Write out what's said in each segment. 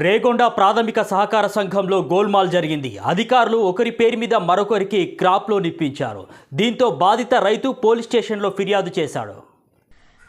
రేగొండ ప్రాథమిక సహకార సంఘంలో గోల్మాల్ జరిగింది. అధికారులు ఒకరి పేరు మీద మరొకరికి క్రాప్ లోన్ ఇప్పించారు. దీంతో బాధిత రైతు పోలీస్ స్టేషన్లో ఫిర్యాదు చేశాడు.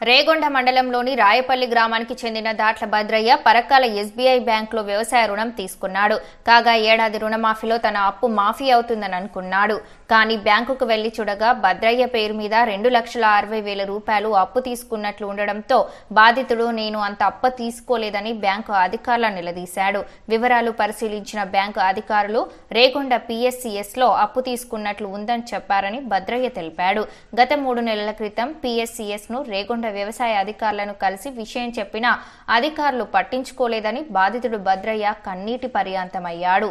రేగొండ మండలంలోని రాయపల్లి గ్రామానికి చెందిన దాట్ల భద్రయ్య పరక్కాల ఎస్బీఐ బ్యాంకులో వ్యవసాయ రుణం తీసుకున్నాడు. కాగా ఏడాది రుణమాఫీలో తన అప్పు మాఫీ అవుతుందని అనుకున్నాడు. కానీ బ్యాంకుకు వెళ్లి చూడగా భద్రయ్య పేరు మీద 2,60,000 రూపాయలు అప్పు తీసుకున్నట్లు ఉండడంతో బాధితుడు నేను అంత అప్పు తీసుకోలేదని బ్యాంకు అధికారులను నిలదీశాడు. వివరాలు పరిశీలించిన బ్యాంకు అధికారులు రేగొండ PSCS లో అప్పు తీసుకున్నట్లు ఉందని చెప్పారని భద్రయ్య తెలిపాడు. గత 3 నెలల క్రితం PSCS ను రేగొండ వ్యవసాయ అధికారులను కలిసి విషయం చెప్పినా అధికారులు పట్టించుకోలేదని బాధితుడు భద్రయ్య కన్నీటి పర్యాంతమయ్యాడు.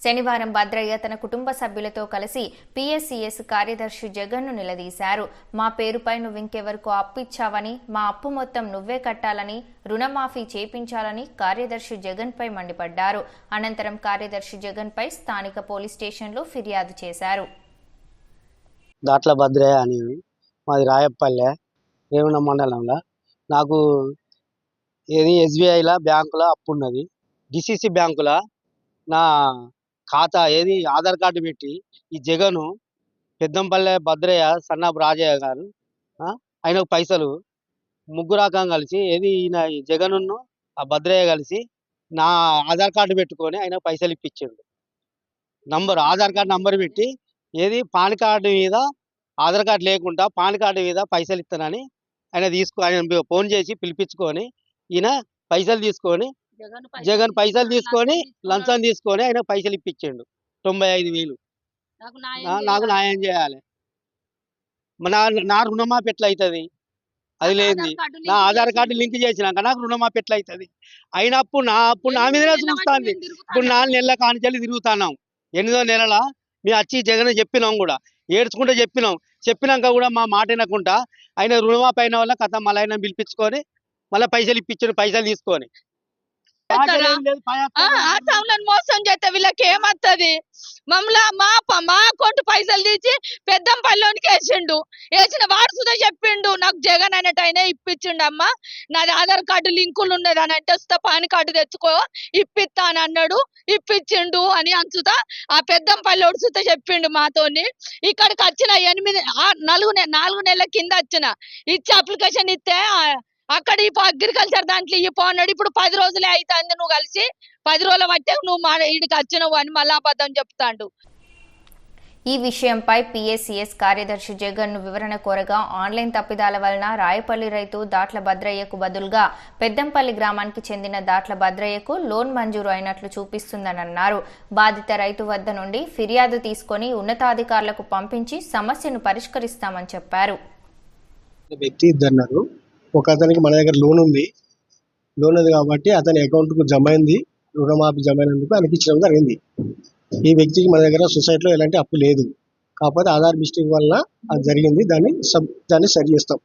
శనివారం భద్రయ్య తన కుటుంబ సభ్యులతో కలిసి PSCS కార్యదర్శి జగన్ను నిలదీశారు. మా పేరుపై నువ్వింకెవరకు అప్పు ఇచ్చావని, మా అప్పు మొత్తం నువ్వే కట్టాలని, రుణమాఫీ చేపించాలని కార్యదర్శి జగన్పై మండిపడ్డారు. అనంతరం కార్యదర్శి జగన్పై స్థానిక పోలీస్ స్టేషన్లో ఫిర్యాదు చేశారు. దాట్ల భద్రయ్య అని మాది రాయపల్లె రేవణ మండలంలో నాకు SBIలో బ్యాంకులో అప్పు ఉన్నది. DCC బ్యాంకులో నా ఖాతా ఆధార్ కార్డు పెట్టి ఈ జగను పెద్దంపల్లె భద్రయ్య సన్నాపు రాజయ్య గారు ఆయనకు పైసలు ముగ్గురాకం కలిసి ఈయన జగన్ను ఆ భద్రయ్య కలిసి నా ఆధార్ కార్డు పెట్టుకొని ఆయన పైసలు ఇప్పించాడు. ఆధార్ కార్డు నంబర్ పెట్టి పాన్ కార్డు మీద ఆధార్ కార్డు లేకుండా పాన్ కార్డు మీద పైసలు ఇస్తానని ఆయన ఫోన్ చేసి పిలిపించుకొని ఈయన పైసలు తీసుకొని జగన్ పైసలు తీసుకొని లంచం తీసుకొని ఆయన పైసలు ఇప్పించాడు 95,000. నాకు న్యాయం చేయాలి. నా రుణమాఫీ ఎట్లా అవుతుంది? అది లేదు. నా ఆధార్ కార్డు లింక్ చేసినాక నాకు రుణమాఫీ ఎట్లా అవుతుంది? అయినప్పుడు నా మీదనే చూస్తుంది. ఇప్పుడు 4 నెలల కానిచెల్లి తిరుగుతున్నాం. 8వ నెలల మేము వచ్చి జగన్ చెప్పినాం కూడా, ఏడ్చుకుంటూ చెప్పినాక కూడా మా మాట వినకుండా ఆయన రుణమాఫీ అయిన వల్ల కథ మళ్ళీ ఆయన పిలిపించుకొని మళ్ళీ పైసలు ఇప్పించాడు. పైసలు తీసుకొని మోసం చేస్తే వీళ్ళకి ఏమత్తది? మమ్మల్ని మా అకౌంట్ పైసలు తీసి పెద్దంపల్లిలోనికి వేసిన వాడు సుధా చెప్పిండు నాకు జగన్ అనేట ఆయన ఇప్పించిండు. అమ్మ నాది ఆధార్ కార్డు లింకులు ఉన్నది అని అంటే వస్తా పాన్ కార్డు తెచ్చుకో ఇప్పిస్తా అని అన్నాడు. ఇప్పించిండు అని అంచుతా ఆ పెద్దంపల్లిలోడు సుధా చెప్పిండు మాతోని. ఇక్కడికి వచ్చిన 4 నెలల కింద వచ్చిన ఇచ్చి అప్లికేషన్ ఇస్తే అక్కడ ఈ అగ్రికల్చర్ దాంట్లో అన్నాడు. ఇప్పుడు 10 రోజులే అవుతుంది నువ్వు కలిసి 10 రోజుల బట్టే నువ్వు మా ఇడికి వచ్చినవు అని మళ్ళా అబద్ధం చెప్తాండు. ఈ విషయంపై PSCS కార్యదర్శి జగన్ ను వివరణ కోరగా ఆన్లైన్ తప్పిదాల వలన రాయపల్లి రైతు దాట్ల భద్రయ్యకు బదులుగా పెద్దంపల్లి గ్రామానికి చెందిన దాట్ల భద్రయ్యకు లోన్ మంజూరు అయినట్లు చూపిస్తుందని అన్నారు. బాధిత రైతు వద్ద నుండి ఫిర్యాదు తీసుకొని ఉన్నతాధికారులకు పంపించి సమస్యను పరిష్కరిస్తామని చెప్పారు. ఒక అతనికి మన దగ్గర లోన్ ఉంది కాబట్టి అతని అకౌంట్కు జమ అయింది. రుణమాఫీ జమ అయినందుకు అనిపించడం జరిగింది. ఈ వ్యక్తికి మన దగ్గర సొసైటీలో ఎలాంటి అప్పు లేదు, కాకపోతే ఆధార్ మిస్టేక్ వల్ల అది జరిగింది. దాన్ని సరి చేస్తాం.